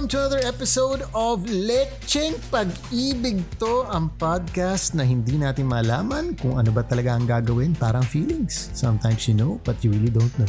welcome to another episode of Lecheng Pag-ibig. To ang podcast na hindi natin malaman kung ano ba talaga ang gagawin, parang feelings. Sometimes you know, but you really don't know.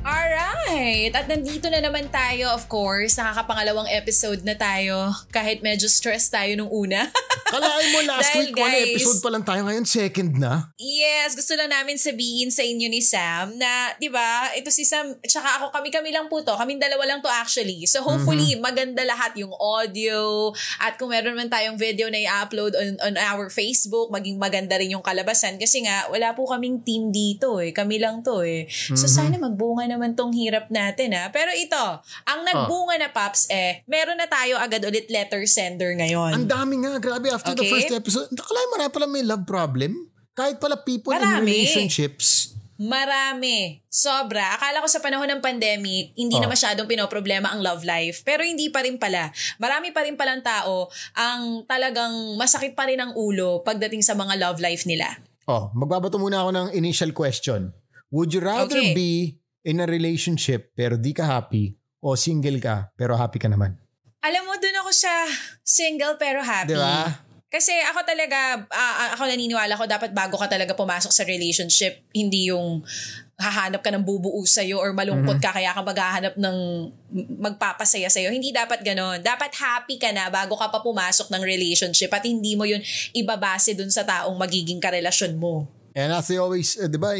Alright, at nandito na naman tayo, of course. Nakakapangalawang episode na tayo kahit medyo stress tayo nung una. Kalain mo last Dahil, week, one guys, episode pa lang tayo, ngayon second na. Yes, gusto lang namin sabihin sa inyo ni Sam na, di ba, ito si Sam, tsaka ako, kami lang po to. Kaming dalawa lang to actually. So hopefully, maganda lahat yung audio. At kung meron man tayong video na i-upload on our Facebook, maging maganda rin yung kalabasan. Kasi nga, wala po kaming team dito eh. Kami lang to eh. So sana magbunga naman tong hirap natin ha. Pero ito, ang nagbunga na Paps meron na tayo agad ulit letter sender ngayon. Ang dami nga, grabe. After the first episode, nakalain mo na pala may love problem. Kahit pala people in relationships. Marami. Sobra. Akala ko sa panahon ng pandemic, hindi na masyadong pinoproblema ang love life. Pero hindi pa rin pala. Marami pa rin palang tao ang talagang masakit pa rin ang ulo pagdating sa mga love life nila. Magbabato muna ako ng initial question. Would you rather be in a relationship pero di ka happy o single ka pero happy ka naman? Alam mo, dun ako sa single pero happy. Diba? Kasi ako talaga, ako naniniwala ko dapat bago ka talaga pumasok sa relationship, hindi yung hahanap ka ng bubuo sa'yo or malungkot ka kaya ka maghahanap ng magpapasaya sa'yo. Hindi dapat ganon. Dapat happy ka na bago ka pa pumasok ng relationship at hindi mo yun ibabase dun sa taong magiging karelasyon mo. And as they always, diba,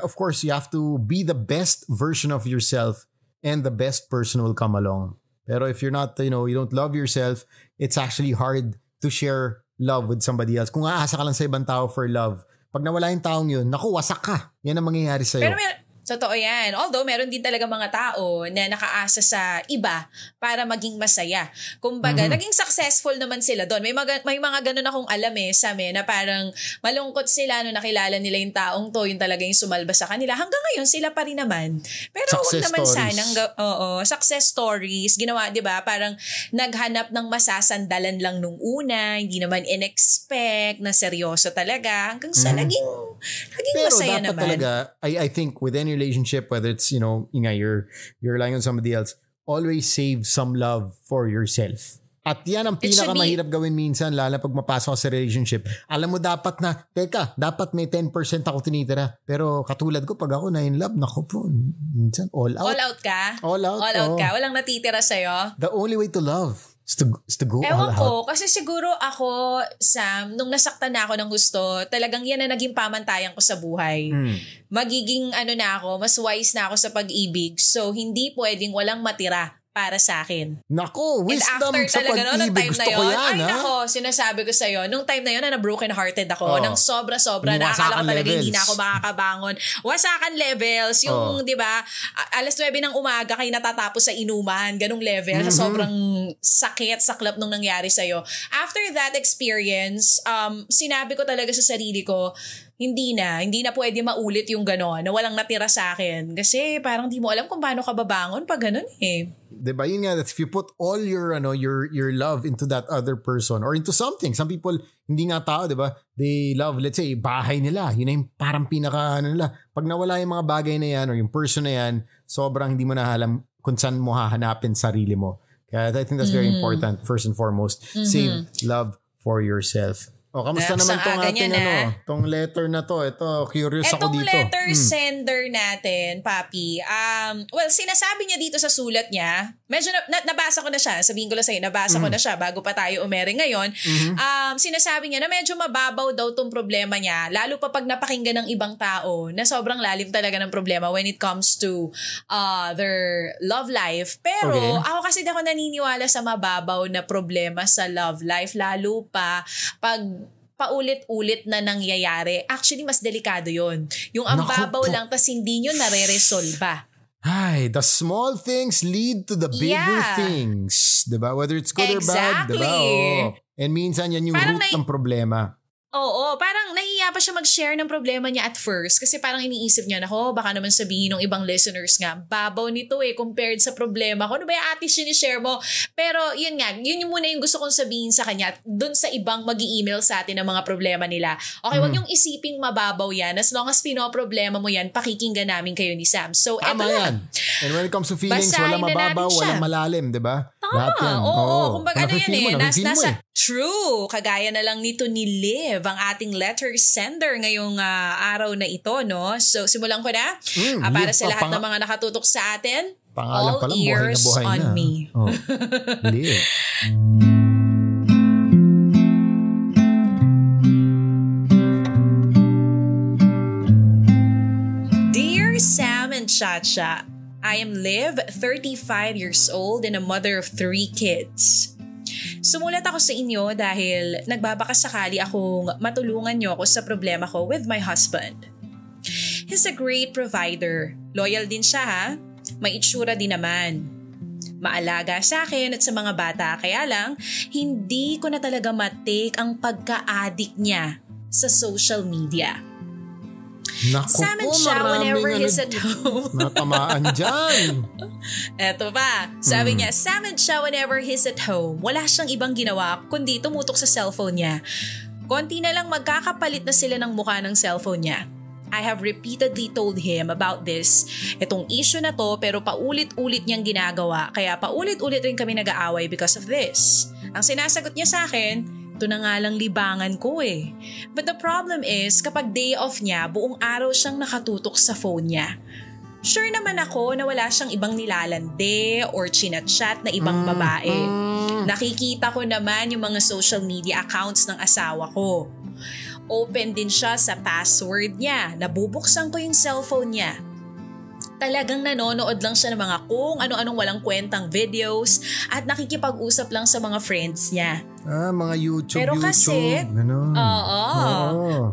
of course, you have to be the best version of yourself and the best person will come along. Pero if you're not, you don't love yourself, it's actually hard to share love with somebody else. Kung aasa ka lang sa ibang tao for love, pag nawala yung taong yun, naku, wasak ka. Yan ang mangyayari sa'yo. Pero totoo yan. Although, meron din talaga mga tao na nakaasa sa iba para maging masaya. Kumbaga, naging successful naman sila doon. May mga ganun akong alam Sam, na parang malungkot sila nung nakilala nila yung taong to, yung talaga yung sumalba sa kanila. Hanggang ngayon, sila pa rin naman. Pero huwag naman sanang, success stories. Ginawa, di ba? Parang naghanap ng masasandalan lang nung una, hindi naman in-expect na seryoso talaga. Hanggang sa naging masaya naman. Pero dapat talaga, I think with any relationship, whether it's, you're relying on somebody else, always save some love for yourself. At yan ang pinakamahirap gawin minsan, lalo pag mapasok ka sa relationship. Alam mo dapat may 10% ako tinitira. Pero katulad ko, pag ako na in love, naku po, minsan all out. All out ka? All out ka? Walang natitira sa'yo? The only way to love is to go all out. Ewan ko, kasi siguro ako, Sam, nung nasaktan na ako ng gusto, talagang yan na naging pamantayan ko sa buhay. Magiging mas wise na ako sa pag-ibig. So, hindi pwedeng walang matira para sa akin. Nako, wisdom sa pag-ibig. Gusto ko yan, Nako, sinasabi ko sa'yo, nung time na yun, na broken hearted ako, nang sobra-sobra, nakakala ko talaga hindi na ako makakabangon. Wasakan levels, yung, di ba, alas 9 ng umaga kayo natatapos sa inuman, ganong level, sa sobrang sakit, saklap nung nangyari sa'yo. After that experience, sinabi ko talaga sa sarili ko, hindi na pwede maulit yung gano'n na walang natira sa akin. Kasi parang di mo alam kung paano ka babangon pag gano'n Diba? Yun nga, that if you put all your love into that other person or into something, some people, hindi nga tao, diba? They love, let's say, bahay nila. Yun na yung parang pinaka, nila. Pag nawala yung mga bagay na yan or yung person na yan, sobrang hindi mo na alam kung saan mo hahanapin sarili mo. Kaya I think that's very important, first and foremost. Save love for yourself. Kamusta naman tong ating tong letter na to? Ito, curious ako dito. Etong letter sender natin, Papi. Well, sinasabi niya dito sa sulat niya, medyo nabasa ko na siya. Sabihin ko lang sa'yo, nabasa ko na siya bago pa tayo umere ngayon. Sinasabi niya na medyo mababaw daw tong problema niya, lalo pa pag napakinggan ng ibang tao na sobrang lalim talaga ng problema when it comes to their love life. Pero ako kasi di ako naniniwala sa mababaw na problema sa love life, lalo pa pag paulit-ulit na nangyayari. Actually, mas delikado yon. Yung ang babaw lang tas hindi nyo nare-resolva. Ay, the small things lead to the bigger things. Diba? Whether it's good or bad. Diba? And minsan yan yung parang root ng problema. Oo, parang nahihiya pa siya mag-share ng problema niya at first kasi parang iniisip niya, nako, baka naman sabihin ng ibang listeners nga, babaw nito compared sa problema ko. Ano ba yung ate sinishare mo? Pero yun nga, yun yung muna yung gusto kong sabihin sa kanya at dun sa ibang mag-i-email sa atin ng mga problema nila. Okay, wag yung isiping mababaw yan. As long as pinoproblema mo yan, pakikinggan namin kayo ni Sam. So, eto lang. And when it comes to feelings, walang mababaw, walang malalim, di ba? Oo. Kumbaga ano yan True. Kagaya na lang nito ni Liv, ang ating letter sender ngayong araw na ito, no? So, simulan ko na. Para sa lahat ng mga nakatutok sa atin, pangalan all ears on me. Liv. Dear Sam and Chacha, I am Liv, 35 years old and a mother of 3 kids. Sumulat ako sa inyo dahil nagbabakasakali akong matulungan niyo ako sa problema ko with my husband. He's a great provider. Loyal din siya ha. May itsura din naman. Maalaga sa akin at sa mga bata, kaya lang hindi ko na talaga matake ang pagka-addict niya sa social media. Naku Sam and siya whenever he's at home. Natamaan dyan. Eto pa, sabi niya, Sam and siya whenever he's at home, wala siyang ibang ginawa kundi tumutok sa cellphone niya. Konti na lang magkakapalit na sila ng mukha ng cellphone niya. I have repeatedly told him about this, itong issue na to, pero paulit-ulit niyang ginagawa, kaya paulit-ulit rin kami nag-aaway because of this. Ang sinasagot niya sa akin, ito na nga lang libangan ko But the problem is, kapag day off niya, buong araw siyang nakatutok sa phone niya. Sure naman ako na wala siyang ibang nilalande or chinat-chat na ibang babae. Nakikita ko naman yung mga social media accounts ng asawa ko. Open din siya sa password niya. Nabubuksan ko yung cellphone niya. Talagang nanonood lang siya ng mga kung ano-anong walang kwentang videos at nakikipag-usap lang sa mga friends niya. Mga YouTube. Pero kasi, ganun.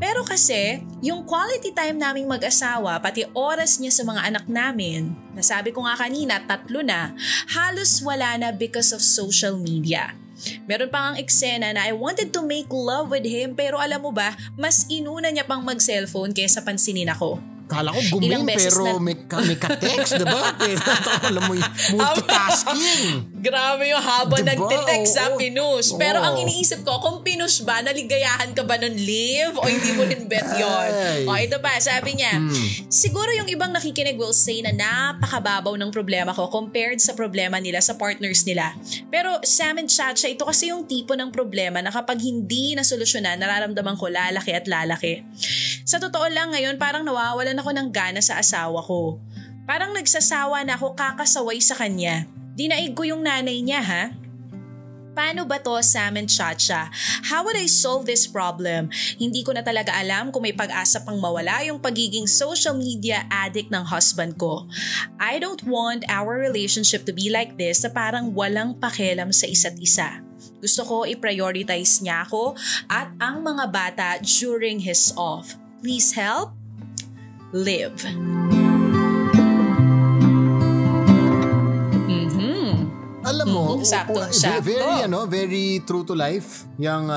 Pero kasi, yung quality time naming mag-asawa, pati oras niya sa mga anak namin, nasabi ko nga kanina, 3 na, halos wala na because of social media. Meron pa ngang eksena na I wanted to make love with him pero alam mo ba, mas inuna niya pang mag-cellphone kaysa pansinin ako. Kala ko guming pero may ka-text, diba? Pero alam mo yung multitasking. Grabe yung haba diba? nagtitext sa pinush. Pero ang iniisip ko, kung pinush ba, naligayahan ka ba nun, Liv? O hindi mo rin bet yun? O ito pa, sabi niya, siguro yung ibang nakikinig will say na napakababaw ng problema ko compared sa problema nila sa partners nila. Pero Sam and Chacha, ito kasi yung tipo ng problema na kapag hindi nasolusyonan, nararamdaman ko lalaki at lalaki. Sa totoo lang ngayon, parang nawawalan ako ng gana sa asawa ko. Parang nagsasawa na ako kakasaway sa kanya. Dinaig ko yung nanay niya ha. Paano ba to, Sam and Chacha? How would I solve this problem? Hindi ko na talaga alam kung may pag-asa pang mawala yung pagiging social media addict ng husband ko. I don't want our relationship to be like this na parang walang pakialam sa isa't isa. Gusto ko i-prioritize niya ako at ang mga bata during his off. Please help. Live. Alam mo, Sakto. very true to life yung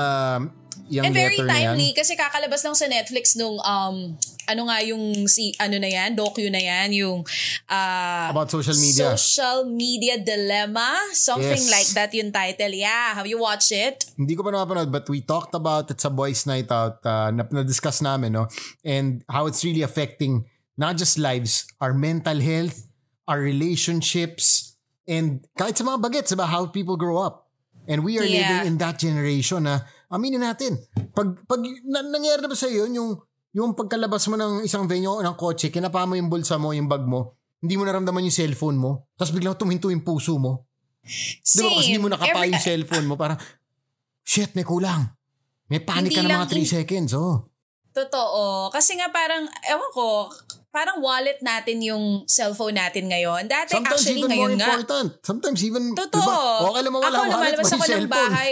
and very letter timely na yan. kasi kakalabas lang sa Netflix nung docu na yan, yung about social media. Social media dilemma, something Yes. like that yung title. Yeah, have you watched it? Hindi ko pa napanood but we talked about it sa boys night out na-discuss namin, no? And how it's really affecting not just lives, our mental health, our relationships, and kahit sa mga bagets about how people grow up. And we are living in that generation na aminin natin. Pag nangyari na ba sa iyo yung pagkalabas mo ng isang venue ng kotse, kinapa mo yung bulsa mo, yung bag mo, hindi mo naramdaman yung cellphone mo, tapos biglang tuminto yung puso mo. Same. Diba? Kasi hindi mo nakapa yung cellphone mo, parang, shit, may kulang. May panic ka na mga 3 seconds, Totoo. Kasi nga parang, ewan ko, parang wallet natin yung cellphone natin ngayon. Dati sometimes actually even ngayon more nga. important. Sometimes even, Totoo. Diba? Okay lang mawala ako lumalabas ako ng bahay.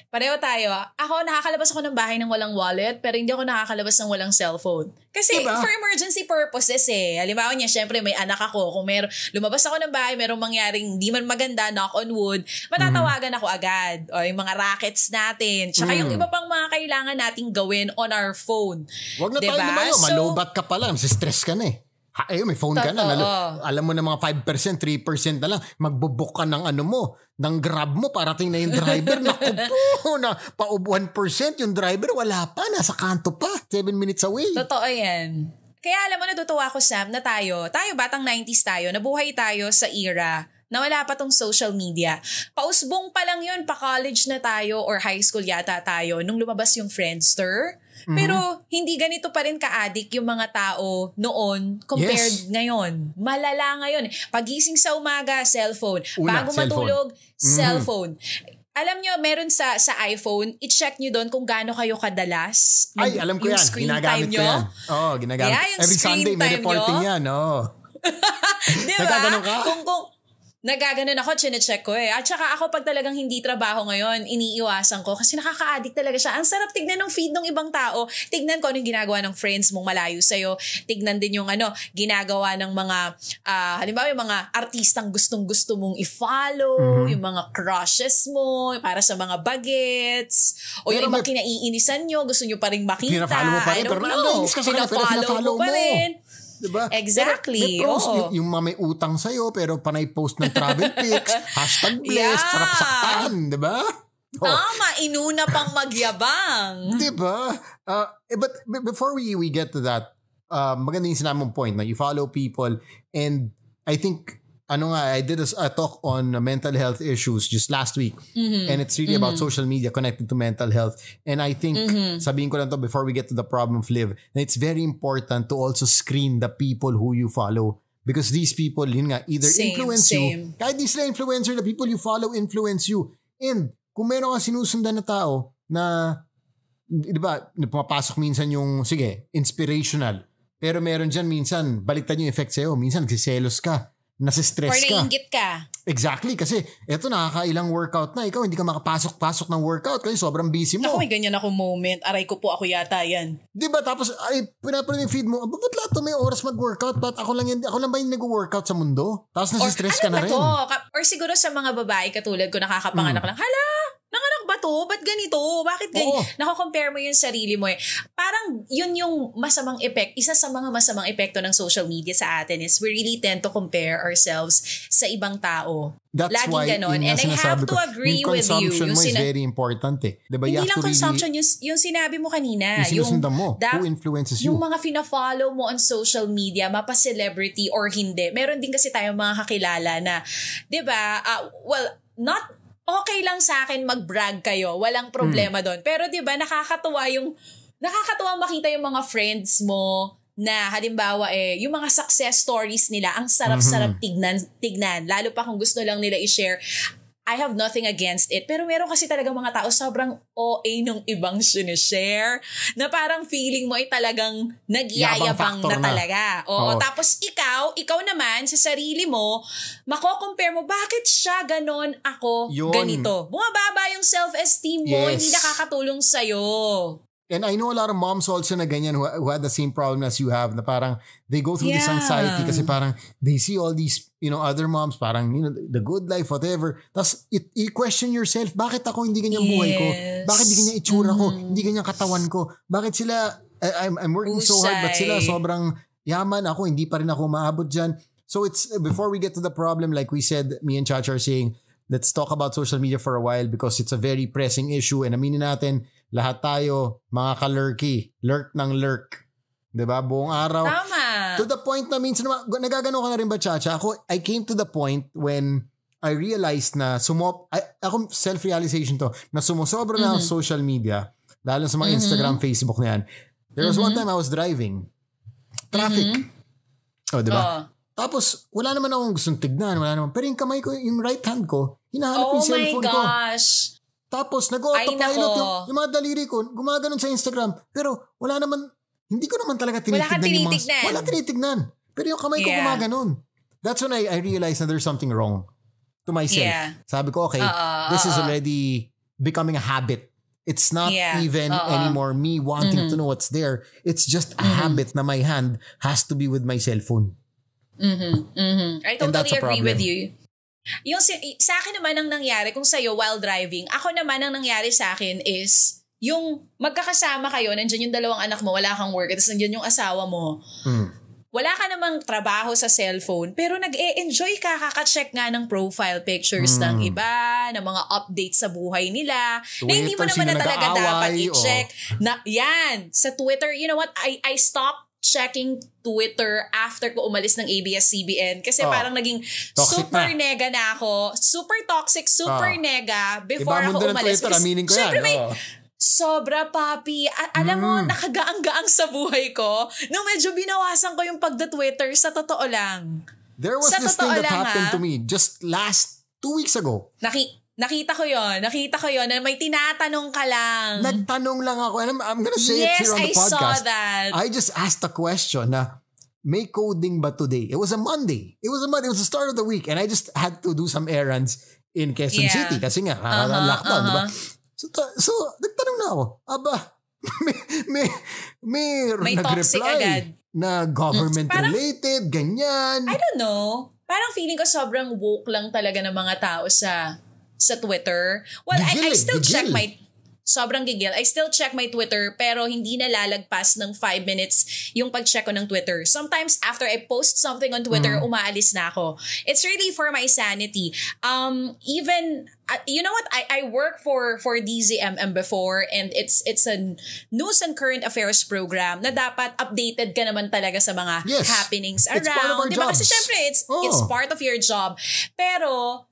Pareho tayo. Ako, nakakalabas ako ng bahay ng walang wallet, pero hindi ako nakakalabas ng walang cellphone. Kasi diba? for emergency purposes eh. Halimbawa niya, syempre may anak ako. Kung lumabas ako ng bahay, merong mangyaring hindi man maganda, knock on wood, matatawagan ako agad. O yung mga rackets natin. Tsaka yung iba pang mga kailangan nating gawin on our phone. Huwag na tayo lumayo. Malobat ka pa lang. Stress ka na eh. May phone ka na. Alam mo na mga 5%, 3% na lang. Magbubook ka ng ng Grab mo. Parating na yung driver. Naku po, na pa 1% yung driver. Wala pa. Nasa kanto pa. 7 minutes away. Totoo yan. Kaya alam mo, natutuwa ko, Sam, na tayo batang 90s tayo, nabuhay tayo sa era na wala pa tong social media. Pausbong pa lang yun, pa-college na tayo or high school yata tayo nung lumabas yung Friendster. Pero hindi ganito pa rin ka-addict yung mga tao noon compared ngayon. Malala ngayon. Pagising sa umaga, cellphone. Bago matulog, cellphone. Alam nyo, meron sa iPhone, i-check nyo doon kung gaano kayo kadalas. Alam ko yan. Ginagamit ko yan. Oo, ginagamit. Yeah, every Sunday may reporting yan. Oo. Diba? Nagkaganon ka? Nagaganon ako, chinecheck ko eh. At saka ako pag talagang hindi trabaho ngayon, iniiwasan ko kasi nakaka-addict talaga siya. Ang sarap tignan ng feed ng ibang tao. Tignan ko anong ginagawa ng friends mong malayo sa'yo. Tignan din yung ginagawa ng mga, halimbawa yung mga artistang gustong-gusto mong i-follow, yung mga crushes mo, para sa mga bagets, o yung ibang kinaiinisan nyo, gusto nyo pa rin makita. Pinafollow mo pa rin, pero pinafollow mo pa rin. Diba? Exactly. Pero yung may utang sa'yo pero panay post ng travel pics, #blessed, sarap saktan, diba? Tama, inuna pang magyabang. Diba? But before we get to that, maganda yung sinabi mong point na you follow people, and I think I did a talk on mental health issues just last week, and it's really about social media connected to mental health. And I think sabihin ko lang to before we get to the problem of Liv, and it's very important to also screen the people who you follow, because these people either influence you, kahit di sila influencer, the people you follow influence you. And kung meron kang sinusundan na tao na, di ba, pumapasok minsan yung, inspirational, pero meron dyan minsan baliktad yung effect sa'yo, minsan nagsiselos ka, nasa-stress ka. Or naiingit ka. Exactly. Kasi eto, nakakailang workout na. Ikaw hindi ka makapasok-pasok ng workout kasi sobrang busy mo. Ako may ganyan ako moment. Aray ko po, ako yata yan. Diba? Tapos, pinapanood yung feed mo, ba't lahat to may oras mag-workout? Ba't ako lang ba yung nag-workout sa mundo? Tapos nasa-stress ka na rin. Or siguro sa mga babae katulad ko, nakakapanganak lang, hala, nanganak ba to? Ba't ganito? Bakit ganito? Nako-compare mo yung sarili mo eh. Parang yun yung masamang effect. Isa sa mga masamang epekto ng social media sa atin is we really tend to compare ourselves sa ibang tao. That's laging why ganon. And I have to agree with you. Yung consumption mo is very important eh. Diba? Hindi lang consumption, yung sinabi mo kanina. Yung sinusundan mo. Who influences you? Yung mga fina-follow mo on social media, mapa-celebrity or hindi. Meron din kasi tayong mga kakilala na, diba, not okay lang sa akin mag-brag kayo. Walang problema doon. Pero 'di ba nakakatuwa makita yung mga friends mo na halimbawa yung mga success stories nila, ang sarap-sarap tignan. Lalo pa kung gusto lang nila i-share. I have nothing against it. Pero meron kasi talaga mga tao sobrang OA nung ibang sinishare na parang feeling mo ay talagang nagyayabang na talaga. Oo. Tapos ikaw naman sa sarili mo, mako-compare mo, bakit siya ganon, ako ganito? Bumababa yung self-esteem mo, hindi nakakatulong sa'yo. And I know a lot of moms also na ganyan who had the same problem as you have, na parang they go through this anxiety kasi parang they see all these, other moms, parang, the good life, whatever. Tapos you question yourself, bakit ako hindi ganyan buhay ko? Bakit hindi ganyan itsura ko? Hindi ganyan katawan ko? Bakit sila, I'm working so hard, but sila sobrang yaman, ako hindi pa rin ako maabot dyan. So it's, before we get to the problem, like we said, me and Chacha are saying, let's talk about social media for a while because it's a very pressing issue, and aminin natin, lahat tayo, mga ka-lurky, lurk ng lurk. Diba? Buong araw. Tama. To the point na minsan, nagagano ka na rin ba, Chacha? I came to the point when I realized na ako self-realization to, na sumusobra na ang social media, lalo sa mga Instagram, Facebook na yan. There was one time I was driving. Traffic. Diba? Tapos, wala naman akong gustong tignan. Pero yung kamay ko, yung right hand ko, hinahanap yung cellphone ko. Oh my gosh. Tapos, nag-autopilot yung mga daliri ko, gumaganon sa Instagram. Pero, wala naman, hindi ko naman talaga tinitignan yung mga... Wala tinitignan. Pero yung kamay ko gumaganon. That's when I realized na there's something wrong to myself. Yeah. Sabi ko, okay, this is already becoming a habit. It's not even anymore me wanting to know what's there. It's just a habit na my hand has to be with my cellphone. I totally agree with you. Yung sa akin naman ang nangyari kung sa'yo while driving, ako naman ang nangyari sa akin is yung magkakasama kayo, nandiyan yung dalawang anak mo, wala kang work, tapos nandiyan yung asawa mo. Wala ka namang trabaho sa cellphone, pero nag-e-enjoy ka, kaka-check nga ng profile pictures ng iba, ng mga updates sa buhay nila, na hindi mo naman na talaga dapat i-check. Na, yan, sa Twitter, you know what, I stopped checking Twitter after ko umalis ng ABS-CBN kasi parang naging toxic super na. nega na ako. Super toxic, super nega before Iba ako umalis. Twitter, aminin ko yan. Sobra, papi. Alam mo, nakagaang-gaang sa buhay ko nung medyo binawasan ko yung pagda-Twitter sa totoo lang. There was this thing that happened to me just last 2 weeks ago. Nakita ko yon na may tinatanong ka lang. Nagtanong lang ako and I'm gonna say it here on the podcast. Yes, I saw that. I just asked a question na, may coding ba today? It was a Monday. It was the start of the week and I just had to do some errands in Quezon City kasi nga, lockdown, diba? So, nagtanong na ako, may toxic nag-reply agad na government-related, ganyan. I don't know. Parang feeling ko sobrang woke lang talaga ng mga tao sa Twitter. Well, I still check my... Sobrang gigil. I still check my Twitter pero hindi na lalagpas ng 5 minutes yung pag-check ko ng Twitter. Sometimes after I post something on Twitter, umaalis na ako. It's really for my sanity. Even, you know what? I work for DZMM before and it's a news and current affairs program na dapat updated ka naman talaga sa mga happenings around. It's part of our diba? jobs. Kasi syempre, it's part of your job. Pero,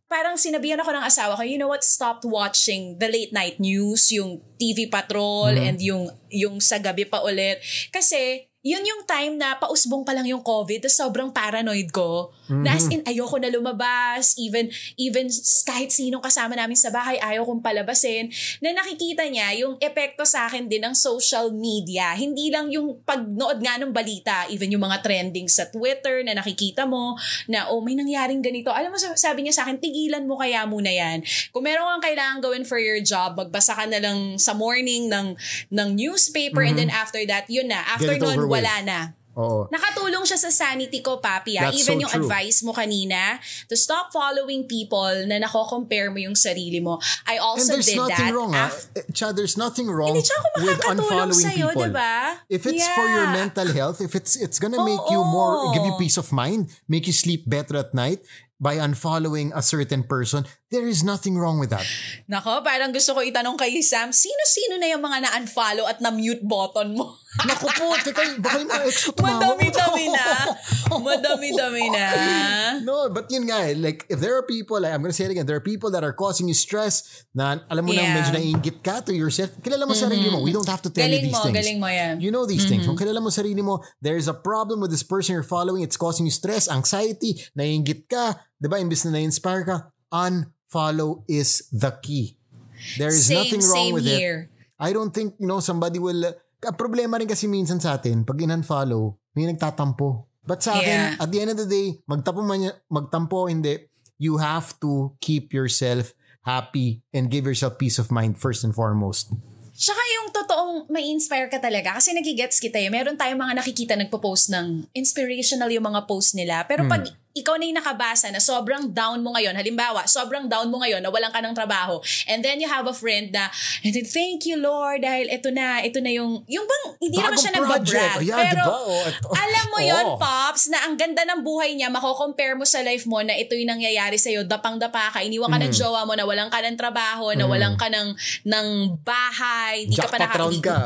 parang sinabihan ako ng asawa ko, you know what, stop watching the late night news, yung TV Patrol and yung sa gabi pa ulit. Kasi yun yung time na pausbong pa lang yung COVID, tapos sobrang paranoid ko. Na as in, ayoko na lumabas, even kahit sinong kasama namin sa bahay, ayaw kong palabasin. Na nakikita niya yung epekto sa akin din ng social media. Hindi lang yung pagnood nga ng balita, even yung mga trending sa Twitter na nakikita mo, na may nangyaring ganito. Alam mo, sabi niya sa akin, tigilan mo kaya muna yan. Kung meron kang kailangan gawin for your job, magbasa ka na lang sa morning ng newspaper and then after that, yun na. After nun, wala na. Oo. Nakatulong siya sa sanity ko, papi. That's Even so yung true. advice mo kanina to stop following people na nako-compare mo yung sarili mo. I also and there's did nothing that. wrong, Chad, there's nothing wrong Hindi siya ako with makakatulong unfollowing sa'yo, people. diba? If it's for your mental health, if it's gonna make you more, give you peace of mind, make you sleep better at night by unfollowing a certain person, there is nothing wrong with that. Nako, parang gusto ko itanong kay Sam, sino-sino na yung mga na-unfollow at na-mute button mo? Naku po, baka yung mga ex ko tumawag. Madami-dami na. No, but yun nga, like, if there are people, I'm gonna say it again, there are people that are causing you stress na alam mo na medyo naiingit ka to yourself, kilala mo sarili mo. We don't have to tell you these things. Galing mo yan. You know these things. Kung kilala mo sarili mo, there is a problem with this person you're following, it's causing you stress, anxiety, naiingit ka, diba, imbis na na-inspire ka, unfollow is the key. There is nothing wrong with it. I don't think, somebody will... Problema rin kasi minsan sa atin, pag in-unfollow, may nagtatampo. But sa akin, at the end of the day, magtampo hindi, you have to keep yourself happy and give yourself peace of mind first and foremost. Tsaka yung totoong may inspire ka talaga kasi nagigets kita eh. Meron tayong mga nakikita nagpo-post ng inspirational yung mga post nila. Pero pag ikaw na yung nakabasa na sobrang down mo ngayon, halimbawa, sobrang down mo ngayon na walang ka ng trabaho, and then you have a friend na, thank you Lord dahil ito na yung bang, hindi naman siya nagbabrag. Pero alam mo yon Pops, na ang ganda ng buhay niya, mako-compare mo sa life mo na ito yung nangyayari sa'yo, dapang-dapa ka, iniwan ka ng jowa mo na walang ka ng trabaho, na walang ka ng bahay, di ka pa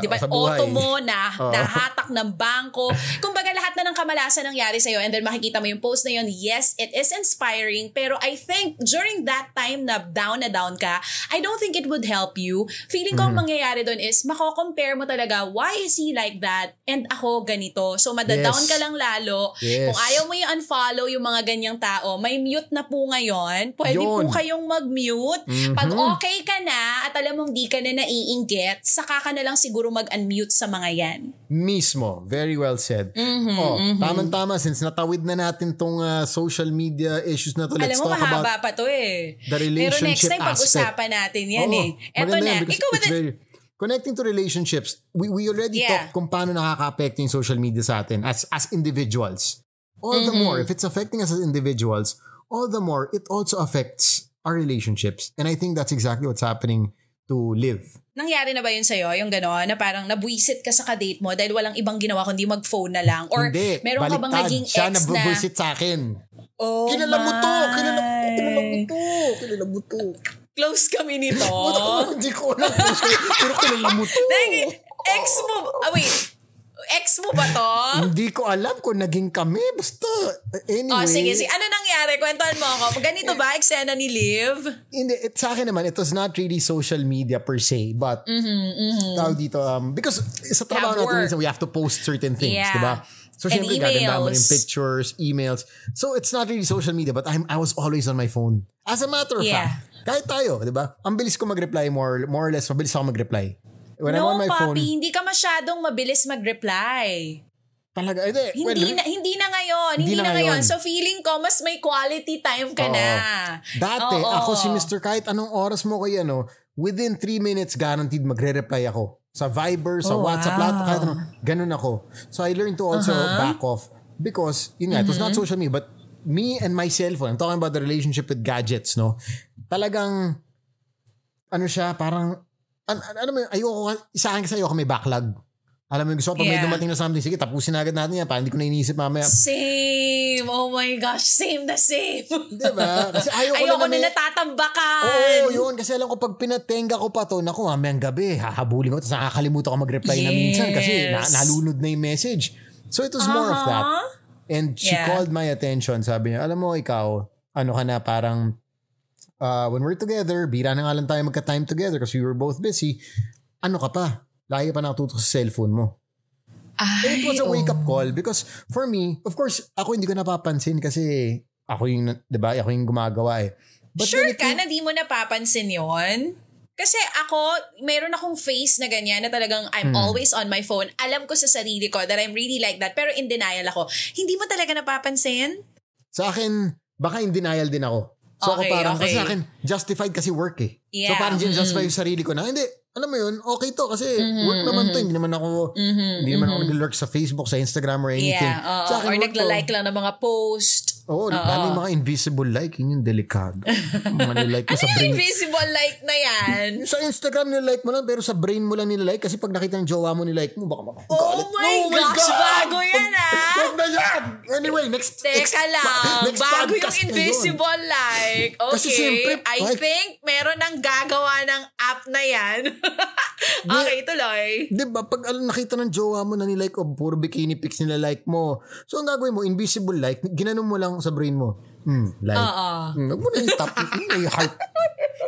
diba, auto mo na nahatak ng bangko. Kumbaga lahat na ng kamalasan nangyari sa'yo and then makikita mo yung post na yun, yes, it is inspiring, pero I think during that time na down ka, I don't think it would help you. Feeling ko ang mangyayari doon is mako-compare mo talaga, why is he like that? And ako ganito. So madadown ka lang lalo. Kung ayaw mo yung unfollow yung mga ganyang tao, may mute na po ngayon. Pwede po kayong mag-mute. Pag okay ka na at alam mong di ka na naiinggit, saka ka na lang siguro mag-unmute sa mga yan. Mismo. Very well said. Tamang-tama, since natawid na natin tong social media issues na to. Alam Let's mo, talk about mahaba pa to eh. the relationship Pero next time, aspect. pag-usapan natin yan eh. Eto na. Ikaw ba connecting to relationships, we already talked kung paano nakaka-apekto yung social media sa atin as individuals. All the more, if it's affecting us as individuals, all the more, it also affects our relationships. And I think that's exactly what's happening to Liv. Nangyari na ba yun sa'yo? Yung gano'n, na parang nabuisit ka sa kadate mo dahil walang ibang ginawa kundi mag-phone na lang? Or hindi, meron ka bang naging siya ex na... nabubuisit sa akin. Oh Kilala mo to! Close kami nito. Hindi ko alam. Pero kilala mo to. Ex mo... wait. Ex mo ba to? Hindi ko alam kung naging kami. Basta, anyway. Sige. Ano nangyari? Kwentuhan mo ako. Ganito ba, eksena ni Liv? Hindi, sa akin naman, it was not really social media per se. But, tawag dito, because sa trabaho natin, we have to post certain things, diba? So, syempre, gaganda mo rin pictures, emails. So, it's not really social media, but I was always on my phone. As a matter of fact, kahit tayo, di ba? Ang bilis ko mag-reply, more or less, mabilis ako mag-reply. When I'm on my phone, hindi ka masyadong mabilis mag-reply. Talaga, hindi na ngayon. So, feeling ko, mas may quality time ka na. Dati, ako si Mr. Kahit anong oras mo kayo, within 3 minutes, guaranteed magre-reply ako. Sa Viber, sa WhatsApp, lahat, kahit ano, ganun ako. So, I learned to also back off because, yun nga, it was not social media, but me and my cell phone, I'm talking about the relationship with gadgets, no? Talagang, ano siya, parang, ano mo, sa akin kasi ayoko may backlog. Alam mo, gusto ko pag may dumating na something, sige, tapusin agad natin yan, parang hindi ko na iniisip mamaya. Same! Oh my gosh, same. Diba? Kasi ayoko na natatambakan. Oo, yun. Kasi alam ko, pag pinatenga ko pa to, naku, mamayang gabi, hahabulin ko, tapos nakakalimutan ko mag-reply na minsan kasi nalunod na yung message. So, it was more of that. And she called my attention. Sabi niya, alam mo, ikaw, ano ka na, parang, when we're together, bira na nga lang tayo magka-time together because we were both busy. Ano ka pa? Lagi pa nakatutok sa cellphone mo. And it was a wake-up call because for me, of course, ako hindi ko napapansin kasi ako yung, diba, ako yung gumagawa eh. But sure ka na di mo napapansin yon? Kasi ako, meron akong face na ganyan na talagang I'm always on my phone. Alam ko sa sarili ko that I'm really like that pero in denial ako. Hindi mo talaga napapansin? Sa akin, baka in denial din ako. So ako parang, kasi sa akin, justified kasi work eh. So parang justify yung sarili ko na, hindi, alam mo yun, okay to kasi work naman to. Hindi naman ako nag-lurk sa Facebook, sa Instagram or anything. Sa akin, or nagla-like lang ng mga post. Oo, lalo yung mga invisible like, yun yung delikado. Mga nilike mo sa brain. Ano yung invisible like na yan? Sa Instagram nilike mo lang, pero sa brain mo lang nilike kasi pag nakita ng jowa mo nilike mo, baka oh my gosh, bago yan Huwag na yan! Anyway, next bago yung invisible like. Okay, kasi siyempre, I think meron nang gagawa ng app na yan. Okay, tuloy. Diba, pag nakita ng jowa mo na nilike o puro bikini pics nila like mo, so ang gagawin mo, invisible like, ginanon mo lang sa brain mo. Like. Huwag mo na yung top, yung heart.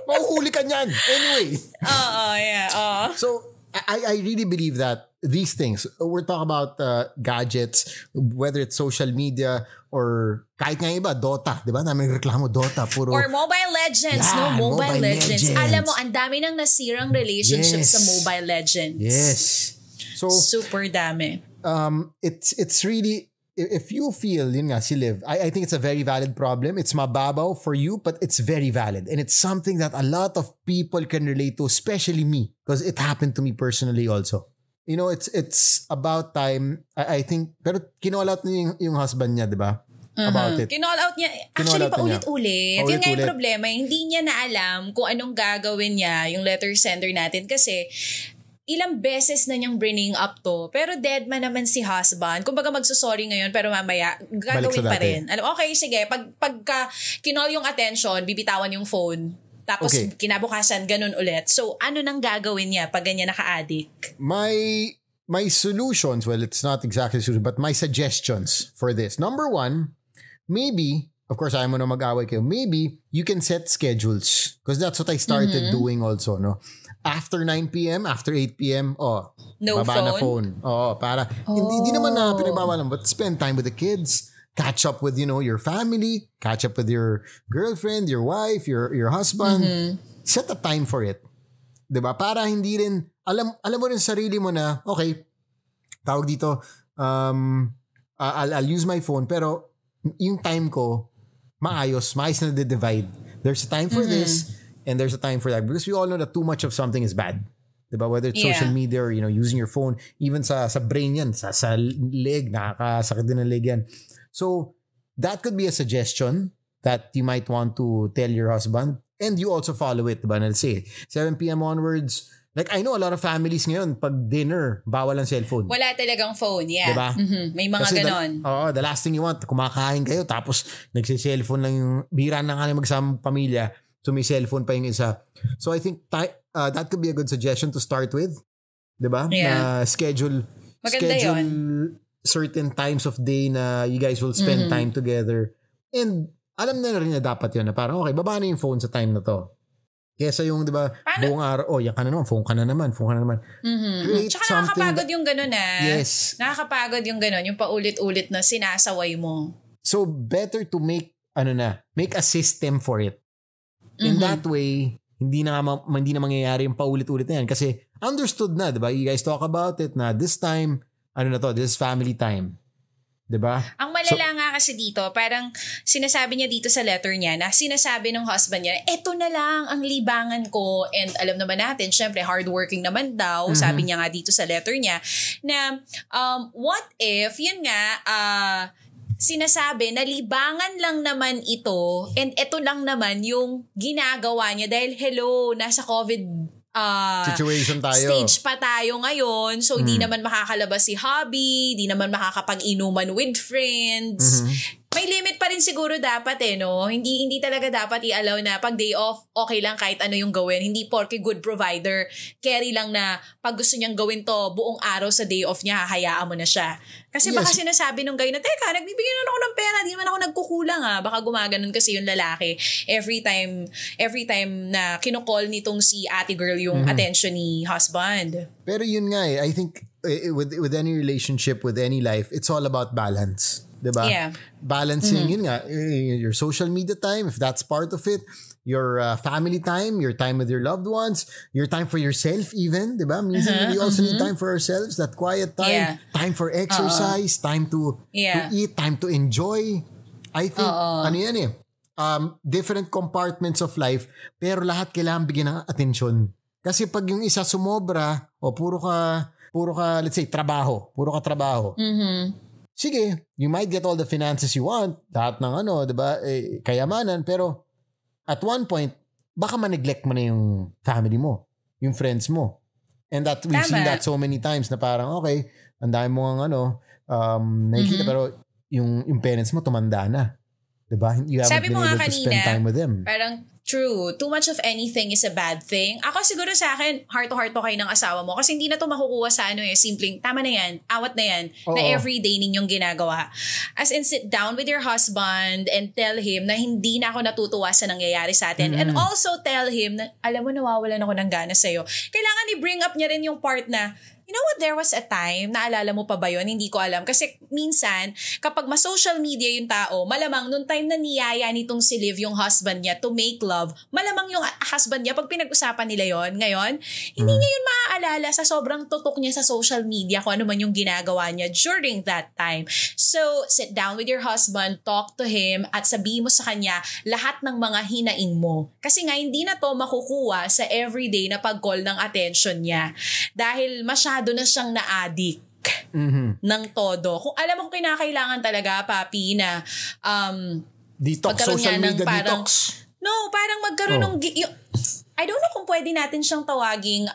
Mahuhuli ka niyan. Anyway. So, I really believe that these things, we're talking about gadgets, whether it's social media or kahit nga iba, Dota. Diba? Namin reklamo, Dota. Puro, or Mobile Legends. Mobile Legends. Alam mo, ang dami nang nasirang relationships sa Mobile Legends. Yes. So, super dami. It's really, if you feel, yun nga, si Liv, I think it's a very valid problem. It's mababaw for you, but it's very valid. And it's something that a lot of people can relate to, especially me, because it happened to me personally also. You know, it's about time, I think, pero kinall out niya yung husband niya, di ba? About it. Kinall out niya. Actually, paulit-ulit. Yun nga yung problema. Hindi niya na alam kung anong gagawin niya, yung letter sender natin. Kasi, ilang beses na niyang bringing up to. Pero dead man naman si husband. Kumbaga magsusorry ngayon pero mamaya gagawin pa rin. Okay, sige. Pagka kinall yung attention, bibitawan yung phone. Tapos kinabukasan, ganun ulit. So, ano nang gagawin niya pag ganyan naka-addict? My solutions, well, it's not exactly solution, but my suggestions for this. Number 1, maybe, of course, ayaw mo na mag-away kayo, maybe you can set schedules. Because that's what I started doing also, no? After 9 p.m., after 8 p.m., no baba phone? Na phone. Para, hindi naman na pinagbawalan, but spend time with the kids, catch up with, your family, catch up with your girlfriend, your wife, your husband. Set a time for it. Diba? Para hindi rin, alam mo rin sarili mo na, okay, tawag dito, I'll use my phone, pero yung time ko, maayos na divide. There's a time for this, and there's a time for that. Because we all know that too much of something is bad. Diba? Whether it's social media or, using your phone, even sa brain yan, sa leg, nakakasakit din ng leg yan. So, that could be a suggestion that you might want to tell your husband, and you also follow it, diba? Let's say, 7 p.m. onwards, like I know a lot of families ngayon, pag dinner, bawal ang cellphone. Wala talagang phone, yeah. Diba? May mga kasi ganon. The last thing you want, kumakain kayo, tapos nagsi-cellphone lang yung, bira na nga magsamang pamilya, so may cellphone pa yung isa. So I think that could be a good suggestion to start with. Diba? Yeah. Schedule yun. Certain times of day na you guys will spend time together. And alam na rin na dapat yun na parang okay, baba na yung phone sa time na to. Kesa yung, di ba, buong araw, yan ka na naman, phone ka na naman. Create Tsaka something. nakakapagod yung gano'n Yes. Nakakapagod yung gano'n, yung paulit-ulit na sinasaway mo. So, better to make a system for it. In that way, hindi na mangyayari yung paulit-ulit na yan. Kasi understood na, di ba? You guys talk about it na this time, this is family time. Diba? Ang malala nga kasi dito, parang sinasabi niya dito sa letter niya na sinasabi ng husband niya, eto na lang ang libangan ko. And alam naman natin, syempre hardworking naman daw, sabi niya nga dito sa letter niya, na what if, yun nga, sinasabi na libangan lang naman ito and eto lang naman yung ginagawa niya dahil nasa COVID situation tayo. Stage pa tayo ngayon. So, di naman makakalabas si hobby, di naman makakapag-inuman with friends. May limit pa rin siguro dapat no? Hindi talaga dapat i-allow na pag day off, okay lang kahit ano yung gawin. Hindi porke good provider, carry lang na pag gusto niyang gawin to buong araw sa day off niya, hayaan mo na siya. Kasi baka sinasabi nung guy na, teka, nagbibigyan na ako ng pera, di naman ako nagkukulang Baka gumaganon kasi yung lalaki every time na kinukall nitong si ate girl yung attention ni husband. Pero yun nga I think with any relationship, with any life, it's all about balance. Diba? Yeah. Balancing, yun nga, your social media time, if that's part of it, your family time, your time with your loved ones, your time for yourself even, diba? Minsan we also need time for ourselves, that quiet time, time for exercise, time to eat, time to enjoy. I think, different compartments of life, pero lahat kailangan bigyan ng atensyon. Kasi pag yung isa sumobra, puro ka, let's say, puro ka trabaho. Sige, you might get all the finances you want, lahat ng diba, kayamanan, pero at one point, baka ma-neglect mo na yung family mo, yung friends mo. And that we've seen that so many times na parang, okay, ang dami mo ang nakikita, pero yung parents mo tumanda na. Diba? You haven't Sabi been able to spend time with them. Parang, true, too much of anything is a bad thing. Ako siguro sa akin, heart to kayo ng asawa mo kasi hindi na to makukuha sa simpleng, tama na yan, awat na yan, na everyday ninyong ginagawa. As in, sit down with your husband and tell him na hindi na ako natutuwa sa nangyayari sa atin. And also tell him na, alam mo, nawawalan ako ng gana sa'yo. Kailangan i-bring up niya rin yung part na, you know what, there was a time, naalala mo pa ba yun? Hindi ko alam. Kasi minsan, kapag ma-social media yung tao, malamang nung time na niyaya nitong si Liv yung husband niya to make love, malamang yung husband niya, pag pinag-usapan nila yon ngayon, hindi niya yun maaalala sa sobrang tutok niya sa social media kung ano man yung ginagawa niya during that time. So, sit down with your husband, talk to him, at sabihin mo sa kanya lahat ng mga hinaing mo. Kasi nga, hindi na to makukuha sa everyday na pag-call ng attention niya. Dahil masyado na siyang na-addict ng todo. Kung alam mo kung kinakailangan talaga, papi, na detox, social media parang, detox. No, parang magkaroon ng I don't know kung pwede natin siyang tawaging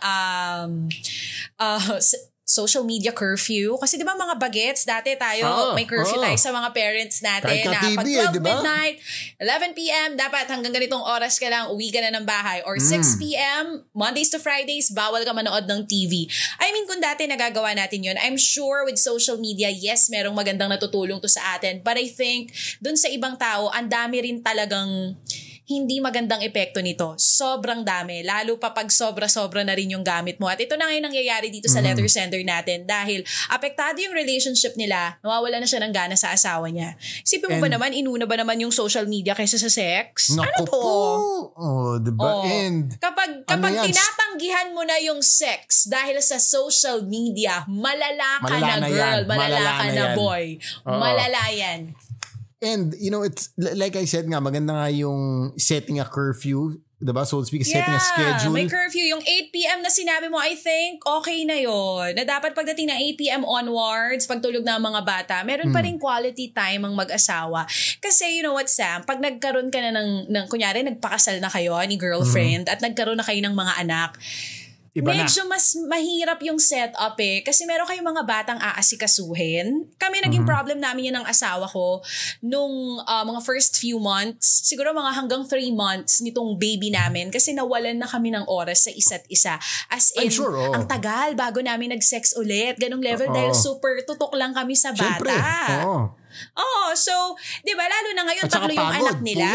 social media curfew. Kasi di ba mga bagets, dati tayo, may curfew tayo sa mga parents natin na pag 12 midnight, 11 p.m., dapat hanggang ganitong oras ka lang, uwi ka na ng bahay. Or 6 p.m., Mondays to Fridays, bawal ka manood ng TV. I mean, kung dati nagagawa natin yun, I'm sure with social media, yes, merong magandang natutulong to sa atin. But I think, dun sa ibang tao, ang dami rin talagang hindi magandang epekto nito. Sobrang dami. Lalo pa pag sobra-sobra na rin yung gamit mo. At ito na ngayon nangyayari dito sa letter sender natin dahil apektado yung relationship nila, nawawala na siya ng gana sa asawa niya. Isipin mo ba naman, inuna ba naman yung social media kaysa sa sex? Ano to? Diba? And kapag tinatanggihan mo na yung sex dahil sa social media, malala ka na girl, malala ka na boy. Malala yan. And, it's, like I said nga, maganda nga yung setting a curfew, diba? So to speak, setting a schedule. May curfew. Yung 8 p.m. na sinabi mo, I think, okay na yon. Na dapat pagdating ng 8 p.m. onwards, pagtulog ng mga bata, meron pa rin quality time ang mag-asawa. Kasi, you know what, Sam? Pag nagkaroon ka na ng kunyari, nagpakasal na kayo ni girlfriend at nagkaroon na kayo ng mga anak, Iba medyo mas mahirap yung setup kasi meron kayong mga batang aasikasuhin. Kami naging problem namin yun ng asawa ko nung mga first few months, siguro mga hanggang 3 months nitong baby namin kasi nawalan na kami ng oras sa isa't isa. As in, ang tagal bago namin nag-sex ulit. Ganong level dahil super tutok lang kami sa bata. Siyempre, so, di ba, lalo na ngayon, tatlo yung anak nila.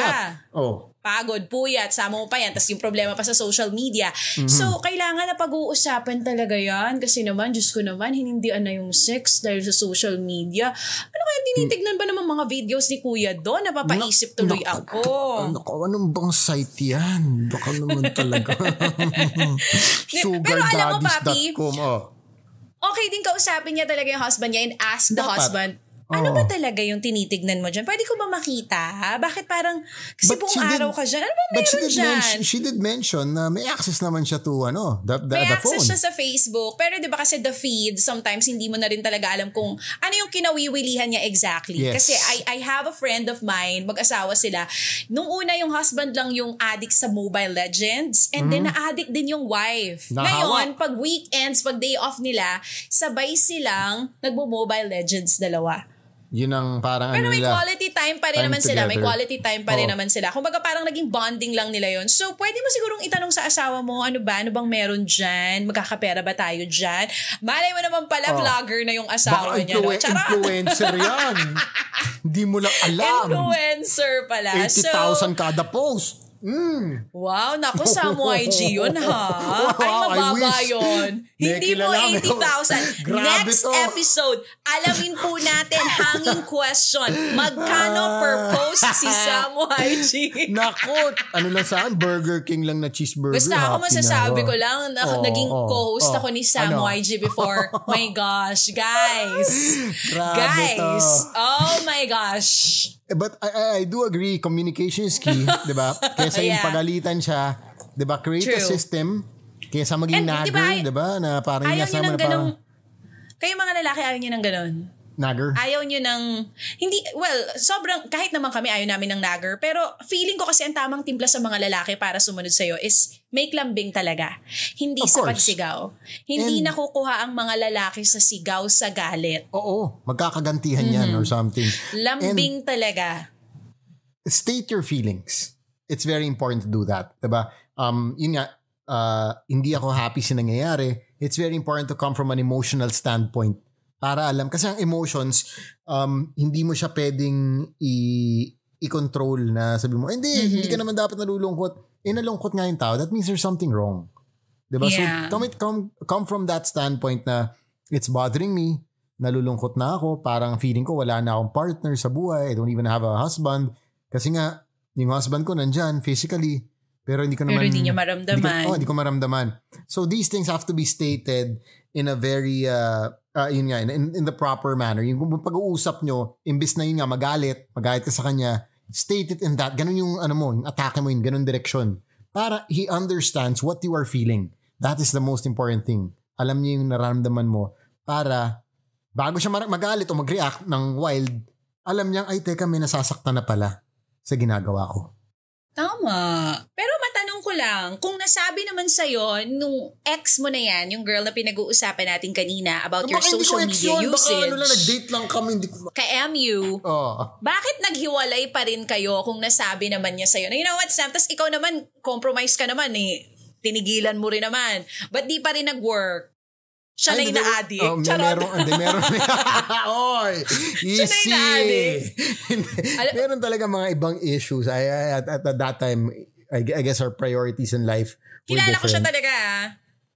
Pagod, puyat, sama mo pa yan. Tapos yung problema pa sa social media. So, kailangan na pag-uusapan talaga yan. Kasi naman, Diyos ko naman, hinindian na yung sex dahil sa social media. Ano kaya tinitignan ba naman mga videos ni Kuya doon? Napapaisip tuloy ako. Anong bang site yan? Baka naman talaga. Pero alam mo, Papi, okay din kausapin niya talaga yung husband niya and ask the husband, ano ba talaga yung tinitignan mo dyan? Pwede ko ba makita? Bakit parang, kasi buong araw ka dyan. Ano ba meron dyan? She did mention na may access naman siya to the may phone. access siya sa Facebook. Pero di ba kasi the feed, sometimes hindi mo na rin talaga alam kung ano yung kinawiwilihan niya exactly. Yes. Kasi I have a friend of mine, mag-asawa sila. Nung una yung husband lang yung addict sa Mobile Legends and then na-addict din yung wife. Ngayon, pag weekends, pag day off nila, sabay silang nagmo-Mobile Legends dalawa. Yun ang parang pero may quality time pa rin naman sila. May quality time pa rin naman sila. Kumbaga parang naging bonding lang nila yon. So, pwede mo sigurong itanong sa asawa mo, ano bang meron dyan? Magkakapera ba tayo dyan? Malay mo naman pala, vlogger na yung asawa niya. No? Influencer yan. Hindi mo lang alam. Influencer pala. 80,000 kada post. Wow, naku, Samo IG yun ha. Ay, mababa yun. Hindi mo 80,000. Next episode, alamin po natin, hanging question, magkano per post si Samo IG? Naku, ano lang saan? Burger King lang na cheeseburger. Basta ako masasabi ko lang, naging co-host ako ni Samo IG before. My gosh, guys. Guys, oh my gosh. But I do agree, communication is key, di ba? Kesa yung pagalitan siya, di ba? Create a system, kesa maging nagger, di ba? Na parang ayaw nyo ng ganong, kayo mga lalaki ayaw nyo ng ganon. Nagger? Ayaw nyo ng, hindi, sobrang, kahit naman kami ayaw namin ng nagger, pero feeling ko kasi ang tamang timpla sa mga lalaki para sumunod sa'yo is make lambing talaga. Hindi sa pagsigaw. Hindi nakukuha ang mga lalaki sa sigaw sa galit. Oo, magkakagantihan yan or something. Lambing talaga. State your feelings. It's very important to do that. Diba? Yun nga, hindi ako happy sa nangyayari. It's very important to come from an emotional standpoint. Para alam, kasi ang emotions, hindi mo siya pwedeng i-control na sabi mo, hindi ka naman dapat nalulungkot. Nalungkot nga yung tao. That means there's something wrong. Diba? Yeah. So, come from that standpoint na it's bothering me, nalulungkot na ako, parang feeling ko wala na akong partner sa buhay, I don't even have a husband. Kasi nga, yung husband ko nandyan physically, pero hindi ko naman... Pero hindi niya maramdaman. Hindi ko maramdaman. So, these things have to be stated in a very... yun nga, in the proper manner. Yung pag-uusap nyo, imbis na yun nga, magalit ka sa kanya, state it in that, ganun yung yung atake mo yun, ganun direksyon. Para he understands what you are feeling. That is the most important thing. Alam niya yung nararamdaman mo para bago siya magalit o mag-react ng wild, alam niya, ay teka, may nasasaktan na pala sa ginagawa ko. Tama. Pero matanong ko lang, kung nasabi naman sa'yo, nung ex mo na yan, yung girl na pinag-uusapan natin kanina about your social media usage. Baka nag-date lang kami. Ka-MU. Bakit naghiwalay pa rin kayo kung nasabi naman niya sa'yo? You know what, Sam? Tapos ikaw naman, compromise ka naman eh. Tinigilan mo rin naman. But di pa rin nag-work? Siya na yung na-addict. Meron. Oy, easy. Siya na yung meron talaga mga ibang issues. At that time, I guess our priorities in life were kilala different. Ko siya talaga.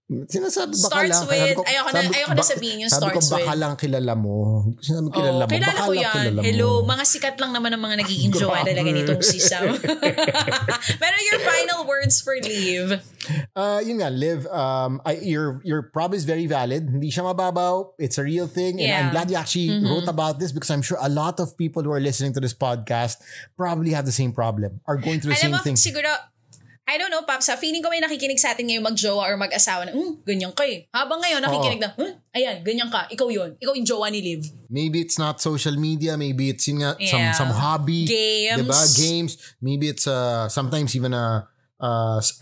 Sinasabi baka Starts lang. with, ayoko na sabihin yung starts with. Sabi ko baka lang kilala mo. Sinabi kilala mo. Kilala baka ko lang yan. Kilala Your mo. mga sikat lang naman ang mga nagiging jowa talaga nitong si Sam. Pero your final words for Liv? Yun nga, Liv, your problem is very valid. Hindi siya mababaw. It's a real thing. And I'm glad you actually wrote about this because I'm sure a lot of people who are listening to this podcast probably have the same problem. Are going through the same thing. Siguro, I don't know, Paps, feeling ko may nakikinig sa atin ngayon mag-jowa or mag-asawa na, ganyan ka eh. Habang ngayon, nakikinig na, ayan, ganyan ka, ikaw yun. Ikaw yung jowa ni Liv. Maybe it's not social media, maybe it's yun nga, some hobby. Games. Diba? Games. Maybe it's sometimes even a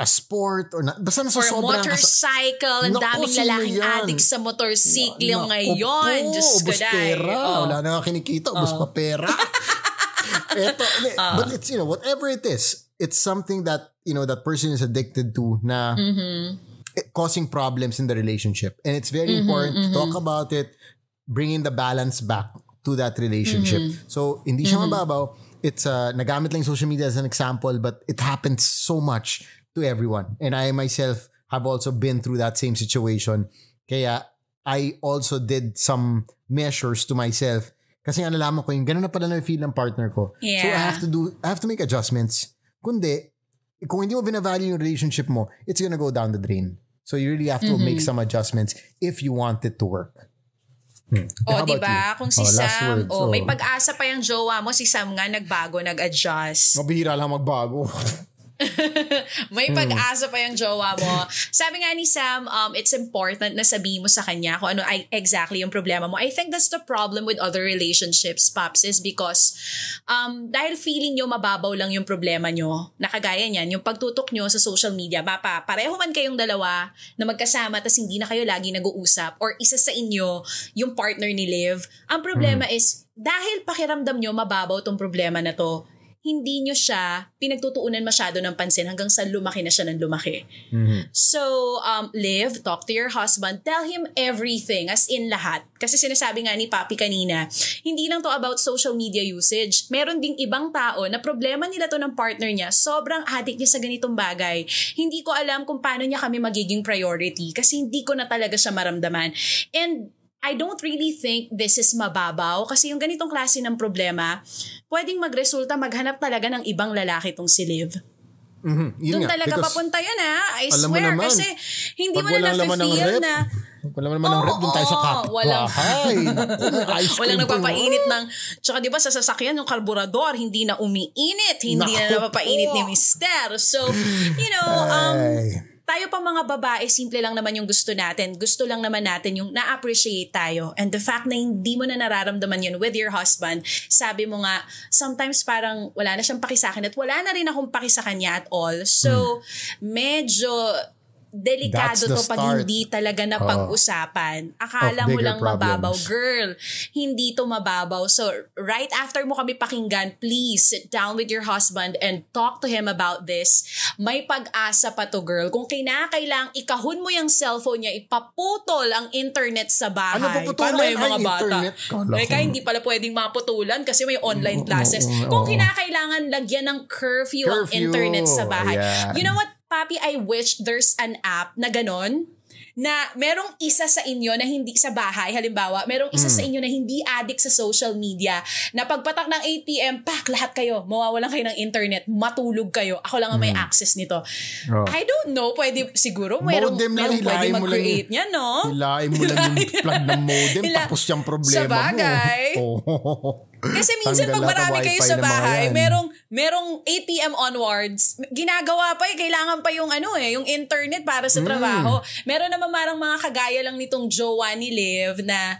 sport or basta nasa sobrang motorcycle, ang daming lalaking addict sa motorsiklo ngayon. Diyos ko dahil. Wala na nga kinikita, ubos pa pera. But it's, whatever it is, it's something that, that person is addicted to na causing problems in the relationship. And it's very important to talk about it, bringing the balance back to that relationship. So, hindi siya mababaw. It's, nagamit lang social media as an example, but it happens so much to everyone. And I myself have also been through that same situation. Kaya, I also did some measures to myself. Kasi nga nalaman ko yung gano'n na pala na-feel ng partner ko. Yeah. So, I have to make adjustments. Kundi, kung hindi mo binavalue yung relationship mo, it's gonna go down the drain. So you really have to make some adjustments if you want it to work. Diba? Kung si Sam, may pag-asa pa yung jowa mo, si Sam nga nagbago, nag-adjust. Mabihira lang magbago. May pag-asa pa yung jowa mo. Sabi nga ni Sam, it's important na sabihin mo sa kanya kung ano exactly yung problema mo. I think that's the problem with other relationships, Pops, is because dahil feeling nyo mababaw lang yung problema nyo, nakagaya niyan, yung pagtutok nyo sa social media, pareho man kayong dalawa na magkasama tas hindi na kayo lagi nag-uusap or isa sa inyo yung partner ni Liv, ang problema is dahil pakiramdam nyo mababaw tong problema na to, hindi nyo siya pinagtutuunan masyado ng pansin hanggang sa lumaki na siya ng lumaki. So, Liv, talk to your husband. Tell him everything, as in lahat. Kasi sinasabi nga ni Papi kanina, hindi lang to about social media usage. Meron ding ibang tao na problema nila to ng partner niya. Sobrang addict niya sa ganitong bagay. Hindi ko alam kung paano niya kami magiging priority kasi hindi ko na talaga siya maramdaman. And I don't really think this is mababaw kasi yung ganitong klase ng problema, pwedeng magresulta maghanap talaga ng ibang lalaki tong si Liv. Doon talaga papunta yan I swear. Kasi hindi mo na na-feel na wala naman ng rep, doon tayo sa kapitbahay. Walang nagpapainit ng, tsaka diba sa sasakyan yung karburador, hindi na umiinit, hindi na napapainit ni Mister. So, tayo pa mga babae, simple lang naman yung gusto natin. Gusto lang naman natin yung na-appreciate tayo. And the fact na hindi mo na nararamdaman yun with your husband, sabi mo nga, sometimes parang wala na siyang paki sa akin at wala na rin akong paki sa kanya at all. So, medyo delikado to pag hindi talaga na pag-usapan. Akala mo lang mababaw. Girl, hindi to mababaw. So, right after mo kami pakinggan, please sit down with your husband and talk to him about this. May pag-asa pa to, girl. Kung kinakailang ikahon mo yung cellphone niya, ipaputol ang internet sa bahay. Ano paputulan? Para may mga bata. Kaya hindi pala pwedeng maputulan kasi may online classes. Kung kinakailangan lagyan ng curfew ang internet sa bahay. Yeah. You know what, Papi, I wish there's an app na ganon, na merong isa sa inyo na hindi sa bahay, halimbawa, merong isa sa inyo na hindi addict sa social media, na pagpatak ng 8 p.m., lahat kayo, mawawalan kayo ng internet, matulog kayo, ako lang ang may access nito. I don't know, pwede, siguro, merong pwede mag-create niya, no? Hilain mo lang yung plug ng modem, tapos yung problema sa bagay. mo. Kasi minsan pag marami kayo sa bahay, merong 8 p.m. onwards, ginagawa pa kailangan pa yung yung internet para sa trabaho. Meron naman marang mga kagaya lang nitong jowa ni Liv na,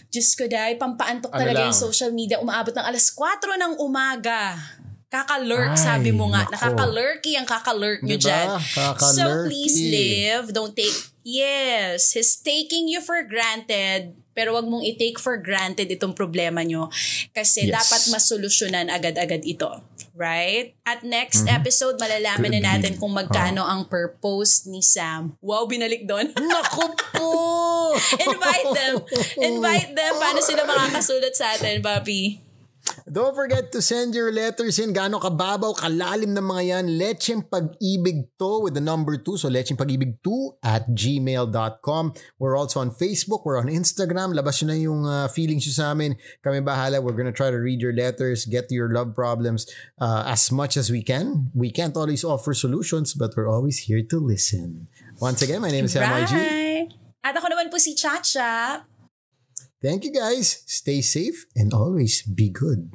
Diyos ko dahil, pampaantok talaga yung social media, umaabot ng 4:00 ng umaga. Kaka-lurk, sabi mo nga. Nakaka-lurky ang kaka-lurk nyo dyan. So please, Liv, don't take, he's taking you for granted, pero wag mong i-take for granted itong problema nyo kasi dapat masolusyonan agad-agad ito. Right? At next episode, malalaman na natin kung magkano ang purpose ni Sam. Wow, binalik doon. Naku po! Invite them. Paano sila makakasulat sa atin, Papi? Don't forget to send your letters in. Gaano kababaw, kalalim ng mga yan. Lecheng Pag-ibig to with the number 2. So lechengpagibig2@gmail.com. We're also on Facebook. We're on Instagram. Labas nyo na yung feelings nyo sa amin. Kami bahala. We're gonna try to read your letters, get to your love problems as much as we can. We can't always offer solutions, but we're always here to listen. Once again, my name is MIG. At ako naman po si Chacha. Thank you guys. Stay safe and always be good.